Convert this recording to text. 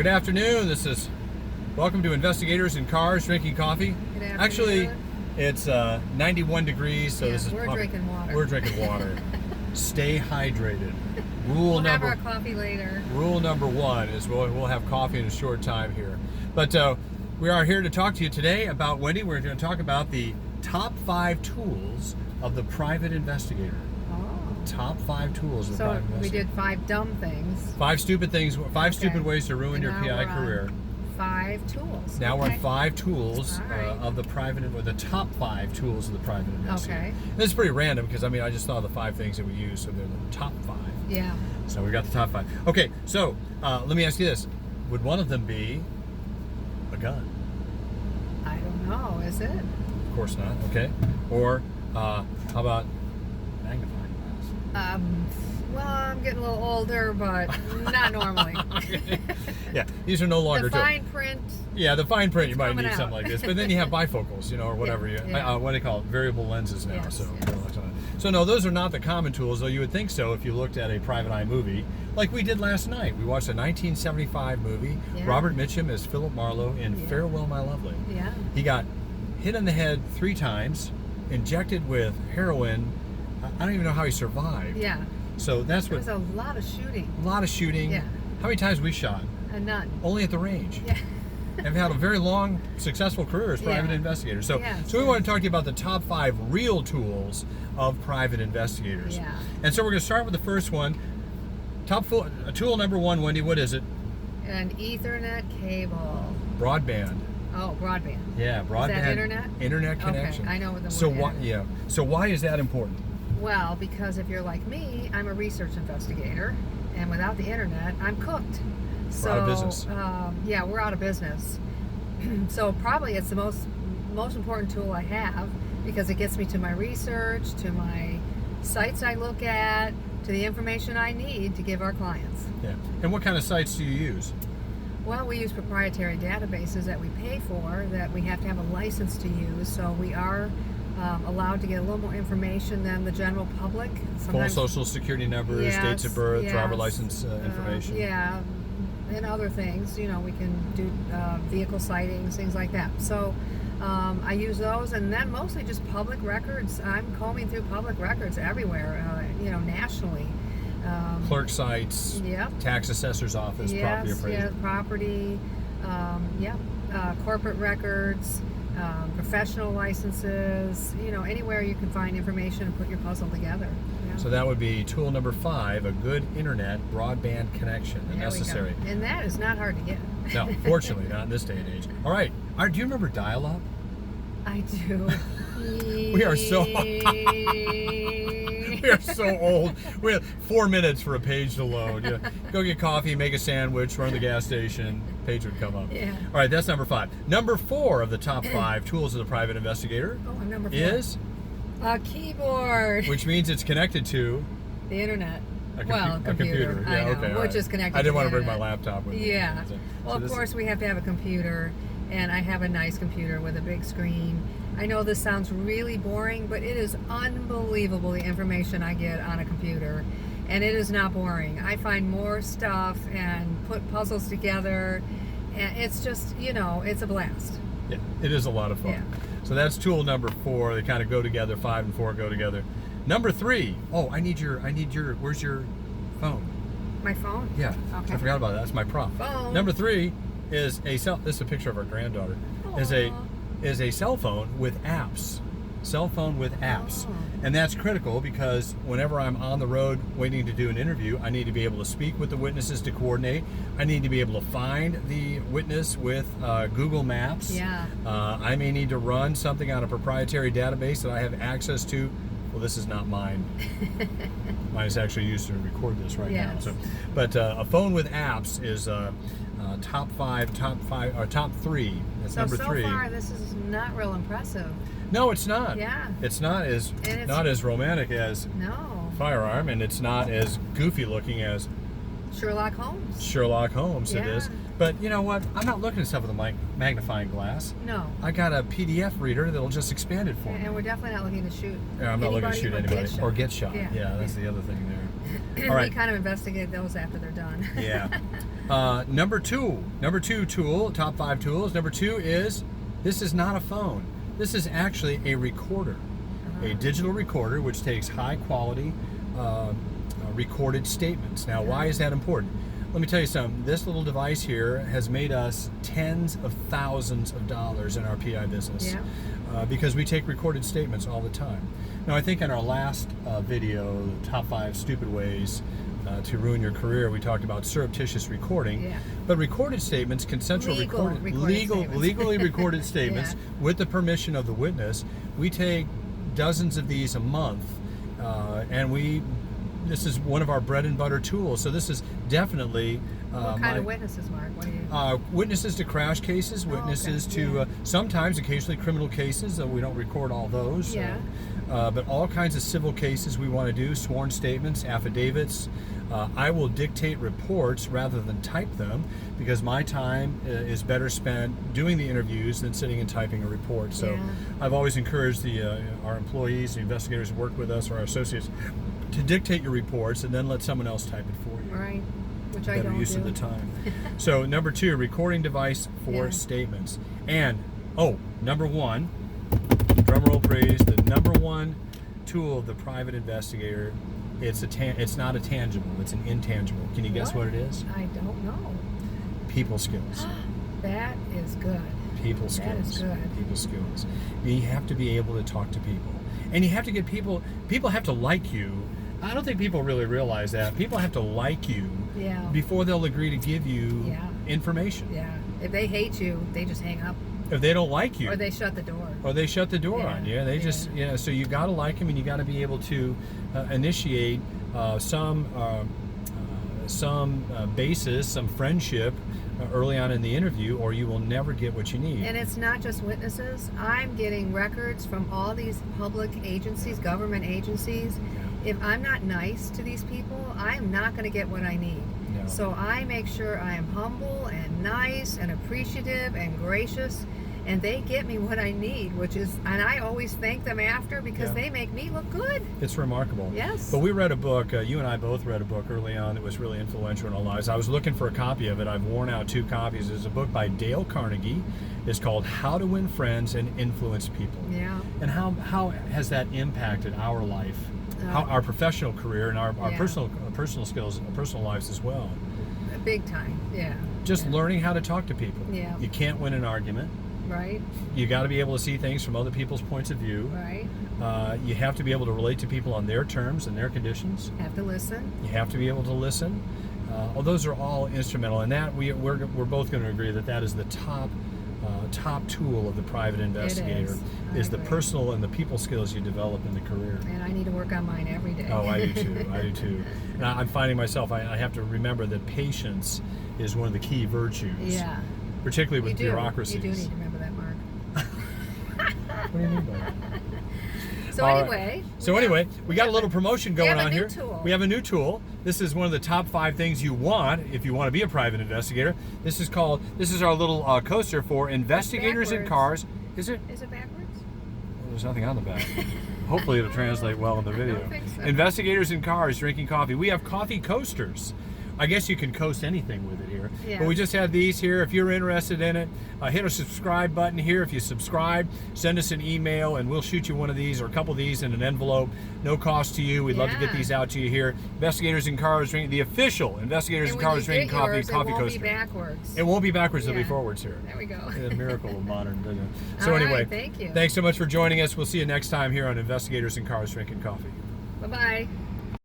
good afternoon. Welcome to Investigators in Cars Drinking Coffee. Good afternoon. Actually, it's 91 degrees, so this is we're drinking water. We're drinking water. Stay hydrated. We'll have our coffee later. Rule number one is we'll have coffee in a short time here. But we are here to talk to you today about Wendy. We're going to talk about the top 5 tools of the private investigator. Top 5 tools of the private investigator. So we did 5 dumb things. 5 stupid things. 5 stupid ways to ruin your PI career. 5 tools. Now we're on 5 tools right. of the private, or the top 5 tools of the private investigator. Okay. This is pretty random because I just thought of the 5 things that we use, so they're the top 5. Yeah. So we got the top 5. Okay, so let me ask you this: would one of them be a gun? I don't know. Is it? Of course not. Okay. Or how about magnifying glass? Well, I'm getting a little older, but not normally. Yeah, these are no longer the fine print. Yeah, the fine print you might need out. something like this, but then you have bifocals, or whatever. Yeah. What do they call it? Variable lenses now. Yes, so, yes. So no, those are not the common tools, though you would think so if you looked at a private eye movie, like we did last night. We watched a 1975 movie. Yeah. Robert Mitchum as Philip Marlowe in Farewell, My Lovely. Yeah. He got hit in the head 3 times, injected with heroin. I don't even know how he survived. Yeah. So that's There what. was a lot of shooting. A lot of shooting. Yeah. How many times we shot? None. Only at the range. Yeah. Have had a very long, successful career as private investigators. So, so we want to talk to you about the top 5 real tools of private investigators. Yeah. And so we're going to start with the first one. Tool number 1, Wendy. What is it? An Ethernet cable. Broadband. Oh, broadband. Yeah, broadband. Is that internet? Internet connection. Okay, I know what the word So internet. why? Yeah. So why is that important? Well, because if you're like me, I'm a research investigator, and without the internet, I'm cooked. We're out of business. Yeah, we're out of business. So probably it's the most important tool I have, because it gets me to my research, to my sites I look at, to the information I need to give our clients. Yeah. And what kind of sites do you use? Well, we use proprietary databases that we pay for, that we have to have a license to use, so we are allowed to get a little more information than the general public. Full social security numbers, dates of birth, driver license information. Yeah, and other things. We can do vehicle sightings, things like that. So I use those, and then mostly just public records. I'm combing through public records everywhere, nationally. Clerk sites, tax assessor's office, property appraisal. Yeah, property, corporate records, professional licenses, anywhere you can find information and put your puzzle together. Yeah. So that would be tool number 5, a good internet broadband connection, necessary. And that is not hard to get. No, fortunately not in this day and age. All right, do you remember dial-up? I do. We are so we are so old. We have 4 minutes for a page to load. Go get coffee, make a sandwich, run to the gas station, page would come up. Yeah. All right, that's number 5. Number 4 of the top 5 tools of the private investigator I'm number 4. is a keyboard, which means it's connected to the internet. a computer. Yeah, I know, okay, which is connected. I didn't to want the to bring my internet. laptop with me. Yeah. Well, So of course we have to have a computer, and I have a nice computer with a big screen. I know this sounds really boring, but it is unbelievable the information I get on a computer, and it is not boring. I find more stuff and put puzzles together, and it's just, it's a blast. Yeah, it is a lot of fun. Yeah. So that's tool number 4. They kind of go together. 5 and 4 go together. Number 3. Oh, I need your. Where's your phone? My phone? Yeah. Okay. I forgot about that. That's my prop. Phone. Number 3 is this is a picture of our granddaughter. Is a cell phone with apps. Cell phone with apps. Oh. And that's critical because whenever I'm on the road waiting to do an interview, I need to be able to speak with the witnesses to coordinate. I need to be able to find the witness with Google Maps. Yeah. I may need to run something on a proprietary database that I have access to. Well, this is not mine. Mine is actually used to record this right now. So, but a phone with apps is top 3. That's number 3. So far, this is not real impressive. No, it's not. Yeah. It's not as romantic as Firearm, and it's not as goofy looking as Sherlock Holmes. It is. But you know what? I'm not looking at stuff with a magnifying glass. No. I got a PDF reader that'll just expand it for me. And we're definitely not looking to shoot. Yeah, I'm not looking to shoot anybody or get shot. Yeah, that's the other thing there. All right. We kind of investigate those after they're done. Yeah. Number two tool, top 5 tools. Number 2 is, this is not a phone. This is actually a recorder, a digital recorder, which takes high quality recorded statements. Now, why is that important? Let me tell you something. This little device here has made us tens of thousands of dollars in our PI business because we take recorded statements all the time. Now, I think in our last video, the top 5 stupid ways to ruin your career, we talked about surreptitious recording. But recorded statements, consensual legally recorded statements with the permission of the witness. We take dozens of these a month, and this is one of our bread and butter tools. So this is definitely what kind of witnesses, Mark? What do you? Witnesses to crash cases, witnesses to sometimes, occasionally criminal cases. We don't record all those. But all kinds of civil cases we want to do, sworn statements, affidavits. I will dictate reports rather than type them because my time is better spent doing the interviews than sitting and typing a report. So I've always encouraged our employees, the investigators who work with us, or our associates, to dictate your reports and then let someone else type it for you. Right, which I don't do. Better use of the time. So number 2, recording device for statements. And, number 1, drum roll please, the number 1 tool of the private investigator, it's not a tangible, it's an intangible. Can you guess what it is? I don't know. People skills. That is good. People skills. That is good. People skills. You have to be able to talk to people. And you have to get people have to like you. I don't think people really realize that. People have to like you before they'll agree to give you information. If they hate you, they just hang up. If they don't like you. Or they shut the door. On you. They just, so you got to like them, and you got to be able to initiate some basis, some friendship early on in the interview, or you will never get what you need. And it's not just witnesses. I'm getting records from all these public agencies, government agencies. If I'm not nice to these people, I'm not going to get what I need. So I make sure I am humble and nice and appreciative and gracious, and they get me what I need, and I always thank them after because they make me look good. It's remarkable. Yes. But we read a book, you and I both read a book early on that was really influential in our lives. I was looking for a copy of it. I've worn out 2 copies. It's a book by Dale Carnegie. It's called How to Win Friends and Influence People. And how has that impacted our life, our professional career, and our personal skills and personal lives as well? Big time, Just learning how to talk to people. You can't win an argument. Right. You got to be able to see things from other people's points of view. Right. You have to be able to relate to people on their terms and their conditions. Have to listen. You have to be able to listen. Those are all instrumental, and that we're both going to agree that is the top tool of the private investigator is the personal and the people skills you develop in the career. And I need to work on mine every day. Oh, I do too. And I'm finding myself, I have to remember that patience is one of the key virtues. Particularly with bureaucracies. You do need to remember that, Mark. What do you mean by that? So anyway, we got a little promotion going on here. Tool. We have a new tool. This is one of the top 5 things you want if you want to be a private investigator. This is our little coaster for investigators in cars. Is it backwards? Well, there's nothing on the back. Hopefully it'll translate well in the video. I don't think so. Investigators in cars drinking coffee. We have coffee coasters. I guess you can coast anything with it here. But we just have these here. If you're interested in it, hit a subscribe button here. If you subscribe, send us an email, and we'll shoot you one of these or a couple of these in an envelope. No cost to you. We'd love to get these out to you here. Investigators in Cars Drinking, the official Investigators in Cars Drinking Coffee coaster. It won't be backwards. It won't be backwards. It'll be forwards here. There we go. The miracle of modern business. So All anyway, right, thank you. Thanks so much for joining us. We'll see you next time here on Investigators in Cars Drinking Coffee. Bye-bye.